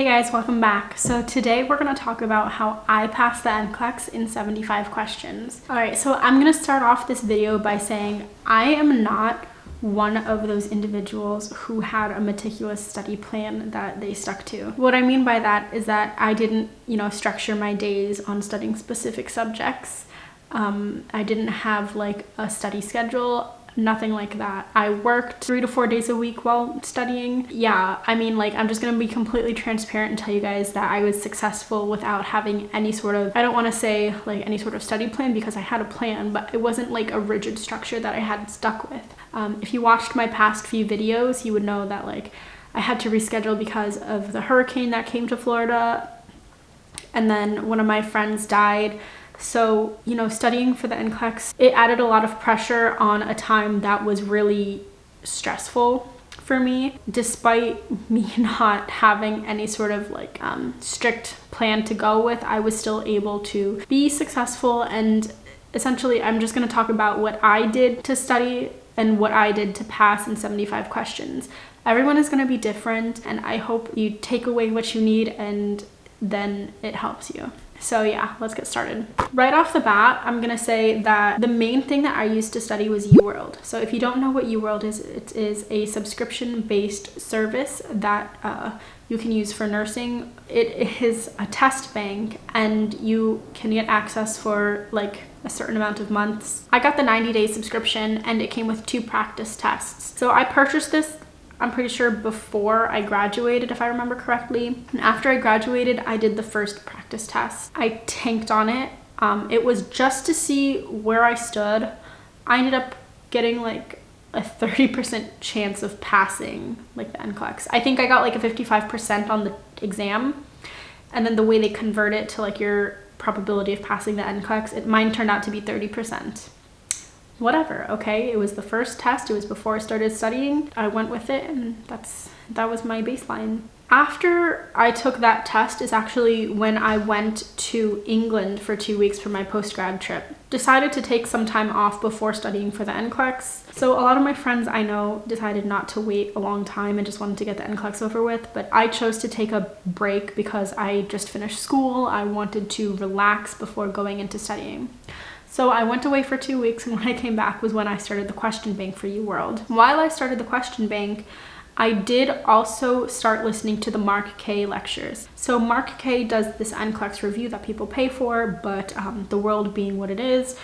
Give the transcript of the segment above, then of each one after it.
Hey guys, welcome back. So today we're going to talk about how I passed the NCLEX in 75 questions. Alright, so I'm going to start off this video by saying I am not one of those individuals who had a meticulous study plan that they stuck to. What I mean by that is that I didn't, structure my days on studying specific subjects. I didn't have like a study schedule. Nothing like that. I worked 3 to 4 days a week while studying. Yeah, I'm just gonna be completely transparent and tell you guys that I was successful without having any sort of, I don't want to say like any sort of study plan because I had a plan, but it wasn't like a rigid structure that I had stuck with. If you watched my past few videos, you would know that like I had to reschedule because of the hurricane that came to Florida, and then one of my friends died. So, studying for the NCLEX, it added a lot of pressure on a time that was really stressful for me. Despite me not having any sort of like strict plan to go with, I was still able to be successful. And essentially, I'm just going to talk about what I did to study and what I did to pass in 75 questions. Everyone is going to be different, and I hope you take away what you need and then it helps you. So yeah, let's get started. Right off the bat, I'm gonna say that the main thing that I used to study was uworld. So if you don't know what uworld is, it is a subscription-based service that you can use for nursing. It is a test bank and you can get access for like a certain amount of months. I got the 90-day subscription and it came with 2 practice tests. So I purchased this, I'm pretty sure before I graduated, if I remember correctly. And after I graduated, I did the first practice test. I tanked on it. It was just to see where I stood. I ended up getting like a 30% chance of passing like the NCLEX. I think I got like a 55% on the exam. And then the way they convert it to like your probability of passing the NCLEX, mine turned out to be 30%. Whatever, okay? It was the first test. It was before I started studying. I went with it and that was my baseline. After I took that test is actually when I went to England for 2 weeks for my post-grad trip. Decided to take some time off before studying for the NCLEX. So a lot of my friends I know decided not to wait a long time and just wanted to get the NCLEX over with, but I chose to take a break because I just finished school. I wanted to relax before going into studying. So I went away for 2 weeks, and when I came back was when I started the question bank for uworld. While I started the question bank, I did also start listening to the Mark K lectures. So Mark K does this NCLEX review that people pay for, but the world being what it is,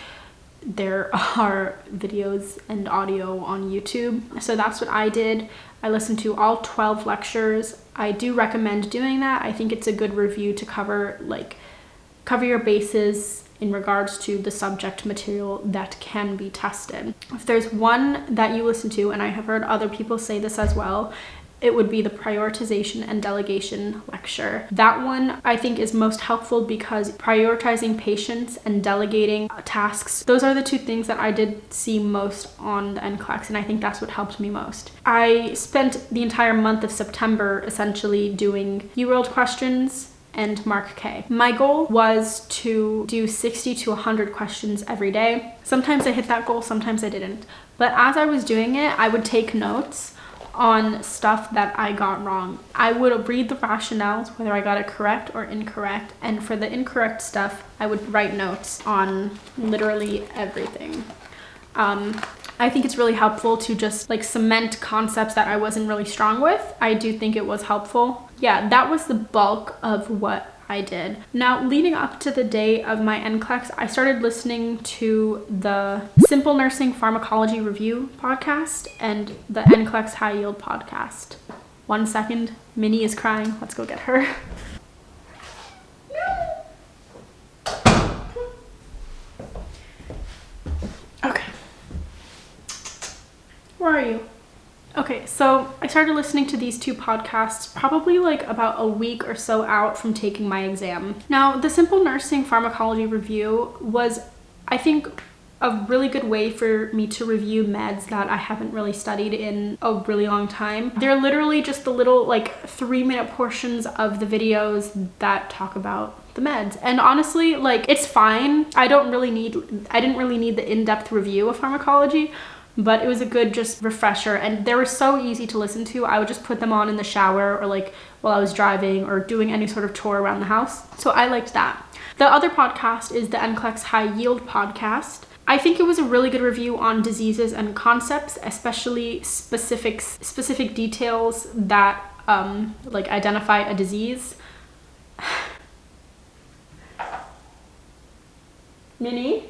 there are videos and audio on YouTube. So that's what I did. I listened to all 12 lectures. I do recommend doing that. I think it's a good review to cover your bases in regards to the subject material that can be tested. If there's one that you listen to, and I have heard other people say this as well, it would be the prioritization and delegation lecture. That one I think is most helpful because prioritizing patients and delegating tasks, those are the 2 things that I did see most on the NCLEX, and I think that's what helped me most. I spent the entire month of September essentially doing uworld questions and Mark K. My goal was to do 60 to 100 questions every day. Sometimes I hit that goal, sometimes I didn't. But as I was doing it, I would take notes on stuff that I got wrong. I would read the rationales, whether I got it correct or incorrect. And for the incorrect stuff, I would write notes on literally everything. I think it's really helpful to just like cement concepts that I wasn't really strong with. I do think it was helpful. Yeah, that was the bulk of what I did. Now, leading up to the day of my NCLEX, I started listening to the Simple Nursing Pharmacology Review podcast and the NCLEX High Yield podcast. 1 second, Minnie is crying. Let's go get her. Okay. Where are you? Okay, so I started listening to these 2 podcasts probably like about a week or so out from taking my exam. Now, the Simple Nursing Pharmacology Review was, I think, a really good way for me to review meds that I haven't really studied in a really long time. They're literally just the little like 3-minute portions of the videos that talk about the meds. And honestly, like, it's fine. I didn't really need the in-depth review of pharmacology. but it was a good just refresher, and they were so easy to listen to. I would just put them on in the shower or like while I was driving or doing any sort of tour around the house. So I liked that. The other podcast is the NCLEX High Yield podcast. I think it was a really good review on diseases and concepts, especially specific details that like identify a disease. Minnie?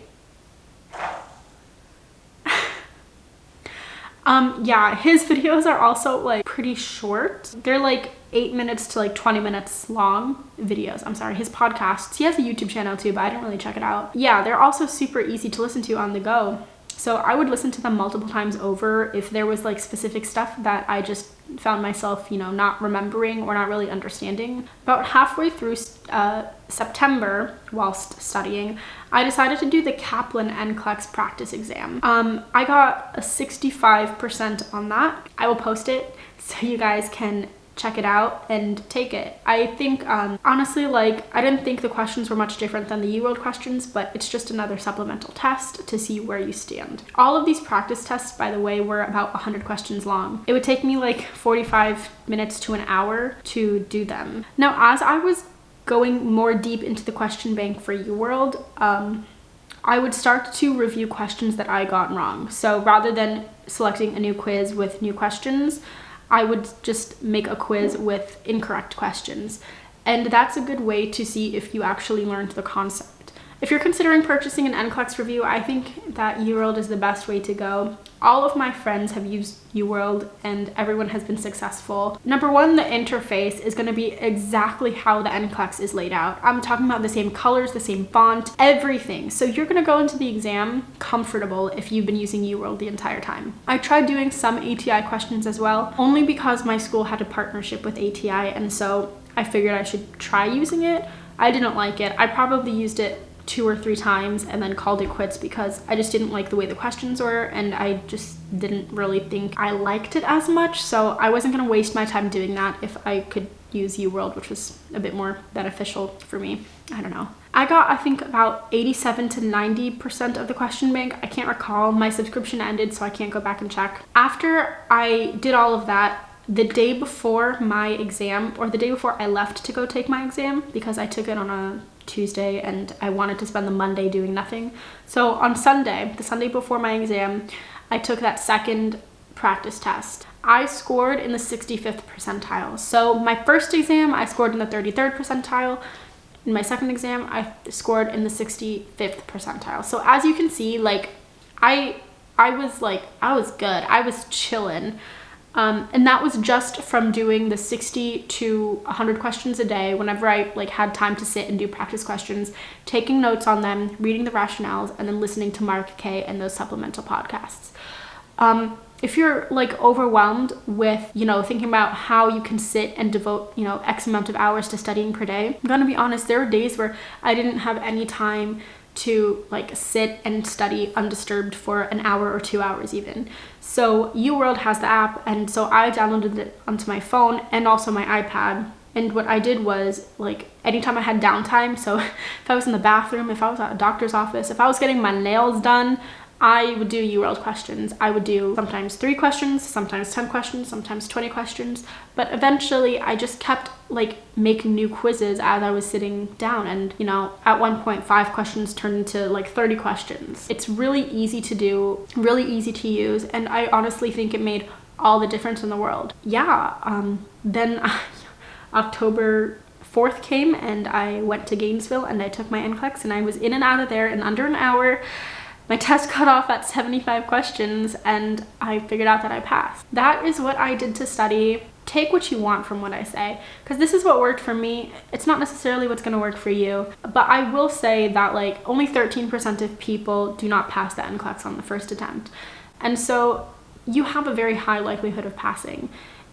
Yeah, his videos are also like pretty short. They're like 8 minutes to like 20 minutes long videos. I'm sorry, his podcasts. He has a YouTube channel too, but I didn't really check it out. Yeah, they're also super easy to listen to on the go. So I would listen to them multiple times over if there was like specific stuff that I just found myself, you know, not remembering or not really understanding. About halfway through September, whilst studying, I decided to do the Kaplan NCLEX practice exam. I got a 65% on that. I will post it so you guys can check it out and take it. I think, honestly, like, I didn't think the questions were much different than the uworld questions, but it's just another supplemental test to see where you stand. All of these practice tests, by the way, were about 100 questions long. It would take me like 45 minutes to an hour to do them. Now, as I was going more deep into the question bank for uworld, I would start to review questions that I got wrong. So rather than selecting a new quiz with new questions, I would just make a quiz with incorrect questions. And that's a good way to see if you actually learned the concept. If you're considering purchasing an NCLEX review, I think that uworld is the best way to go. All of my friends have used uworld and everyone has been successful. Number one, the interface is going to be exactly how the NCLEX is laid out. I'm talking about the same colors, the same font, everything. So you're going to go into the exam comfortable if you've been using uworld the entire time. I tried doing some ATI questions as well, only because my school had a partnership with ATI, and so I figured I should try using it. I didn't like it. I probably used it 2 or 3 times and then called it quits because I just didn't like the way the questions were, and I just didn't really think I liked it as much. So I wasn't going to waste my time doing that if I could use uworld, which was a bit more beneficial for me. I don't know. I got, I think, about 87 to 90% of the question bank. I can't recall. My subscription ended, so I can't go back and check. After I did all of that, the day before my exam, or the day before I left to go take my exam, because I took it on a Tuesday and I wanted to spend the Monday doing nothing. So on Sunday, the Sunday before my exam, I took that second practice test. I scored in the 65th percentile. So my first exam, I scored in the 33rd percentile. In my second exam, I scored in the 65th percentile. So as you can see, like, I was good. I was chilling. And that was just from doing the 60 to 100 questions a day whenever I like had time to sit and do practice questions, taking notes on them, reading the rationales, and then listening to Mark K and those supplemental podcasts. If you're like overwhelmed with, you know, thinking about how you can sit and devote, you know, X amount of hours to studying per day, I'm gonna be honest, there were days where I didn't have any time to like sit and study undisturbed for an hour or 2 hours even. So uworld has the app, and so I downloaded it onto my phone and also my iPad. And what I did was, like, anytime I had downtime, so if I was in the bathroom, if I was at a doctor's office, if I was getting my nails done, I would do uworld questions. I would do sometimes 3 questions, sometimes 10 questions, sometimes 20 questions. But eventually I just kept like making new quizzes as I was sitting down. And, you know, at one point 5 questions turned into like 30 questions. It's really easy to do, really easy to use. And I honestly think it made all the difference in the world. Yeah. Then October 4th came and I went to Gainesville and I took my NCLEX and I was in and out of there in under an hour. My test cut off at 75 questions and I figured out that I passed. That is what I did to study. Take what you want from what I say, because this is what worked for me. It's not necessarily what's going to work for you, but I will say that like only 13% of people do not pass the NCLEX on the first attempt. And so you have a very high likelihood of passing.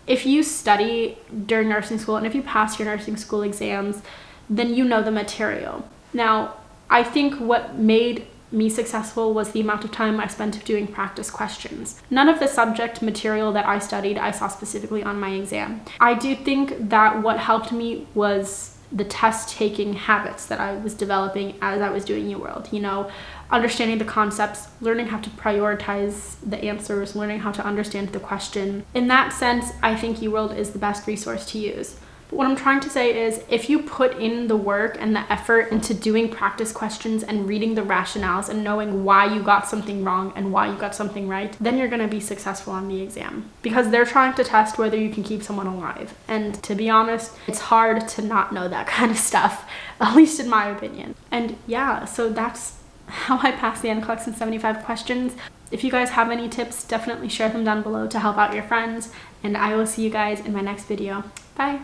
If you study during nursing school and if you pass your nursing school exams, then you know the material. Now, I think what made me successful was the amount of time I spent doing practice questions. None of the subject material that I studied I saw specifically on my exam. I do think that what helped me was the test-taking habits that I was developing as I was doing uworld, you know, understanding the concepts, learning how to prioritize the answers, learning how to understand the question. In that sense, I think uworld is the best resource to use. But what I'm trying to say is, if you put in the work and the effort into doing practice questions and reading the rationales and knowing why you got something wrong and why you got something right, then you're going to be successful on the exam, because they're trying to test whether you can keep someone alive. And to be honest, it's hard to not know that kind of stuff, at least in my opinion. And yeah, so that's how I passed the NCLEX in 75 questions. If you guys have any tips, definitely share them down below to help out your friends, and I will see you guys in my next video. Bye.